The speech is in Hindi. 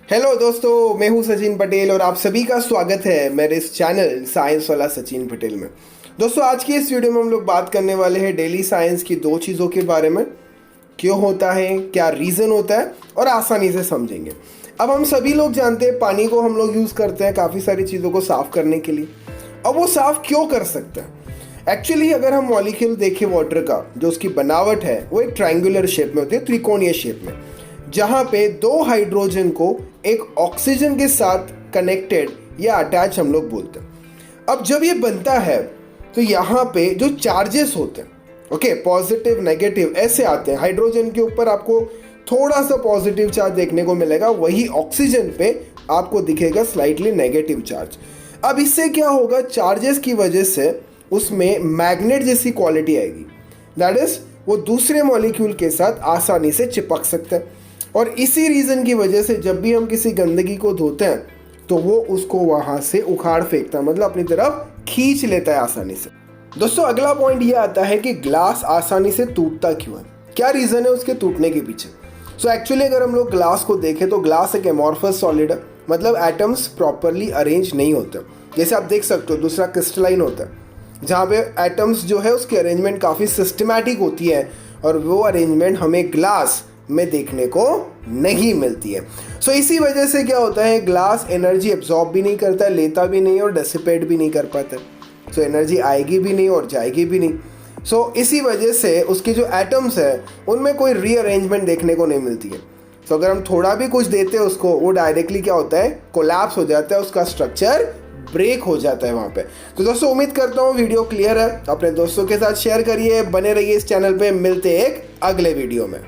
हेलो दोस्तों, मैं हूं सचिन पटेल और आप सभी का स्वागत है मेरे इस चैनल साइंस वाला सचिन पटेल में। दोस्तों, आज की इस वीडियो में हम लोग बात करने वाले हैं डेली साइंस की दो चीज़ों के बारे में। क्यों होता है, क्या रीज़न होता है और आसानी से समझेंगे। अब हम सभी लोग जानते हैं पानी को हम लोग यूज़ करते हैं काफ़ी सारी चीज़ों को साफ़ करने के लिए। अब वो साफ़ क्यों कर सकते हैं? एक्चुअली अगर हम मॉलिक्यूल देखें वाटर का, जो उसकी बनावट है वो एक ट्रायंगुलर शेप में होती है, त्रिकोणीय शेप में, जहाँ पे दो हाइड्रोजन को एक ऑक्सीजन के साथ कनेक्टेड या अटैच हम लोग बोलते हैं। अब जब ये बनता है तो यहाँ पे जो चार्जेस होते हैं, ओके, पॉजिटिव नेगेटिव ऐसे आते हैं। हाइड्रोजन के ऊपर आपको थोड़ा सा पॉजिटिव चार्ज देखने को मिलेगा, वही ऑक्सीजन पे आपको दिखेगा स्लाइटली नेगेटिव चार्ज। अब इससे क्या होगा, चार्जेस की वजह से उसमें मैग्नेट जैसी क्वालिटी आएगी, दैट इज वो दूसरे मॉलिक्यूल के साथ आसानी से चिपक सकते हैं। और इसी रीज़न की वजह से जब भी हम किसी गंदगी को धोते हैं तो वो उसको वहाँ से उखाड़ फेंकता है, मतलब अपनी तरफ खींच लेता है आसानी से। दोस्तों, अगला पॉइंट ये आता है कि ग्लास आसानी से टूटता क्यों है, क्या रीज़न है उसके टूटने के पीछे। सो एक्चुअली अगर हम लोग ग्लास को देखें तो ग्लास एक एमॉर्फस सॉलिड है, मतलब एटम्स प्रॉपरली अरेंज नहीं होते। जैसे आप देख सकते हो, दूसरा क्रिस्टलाइन होता है, जहाँ पे एटम्स जो है उसकी अरेंजमेंट काफ़ी सिस्टमैटिक होती है, और वो अरेंजमेंट हमें ग्लास में देखने को नहीं मिलती है। सो इसी वजह से क्या होता है, ग्लास एनर्जी एब्जॉर्ब भी नहीं करता है, लेता भी नहीं और डिसिपेट भी नहीं कर पाता। सो एनर्जी आएगी भी नहीं और जाएगी भी नहीं। सो इसी वजह से उसके जो एटम्स है उनमें कोई रीअरेंजमेंट देखने को नहीं मिलती है। सो अगर हम थोड़ा भी कुछ देते हैं उसको, वो डायरेक्टली क्या होता है, कोलैप्स हो जाता है, उसका स्ट्रक्चर ब्रेक हो जाता है वहाँ पे। तो दोस्तों, उम्मीद करता हूँ वीडियो क्लियर है। अपने दोस्तों के साथ शेयर करिए, बने रहिए इस चैनल पे। मिलते हैं एक अगले वीडियो में।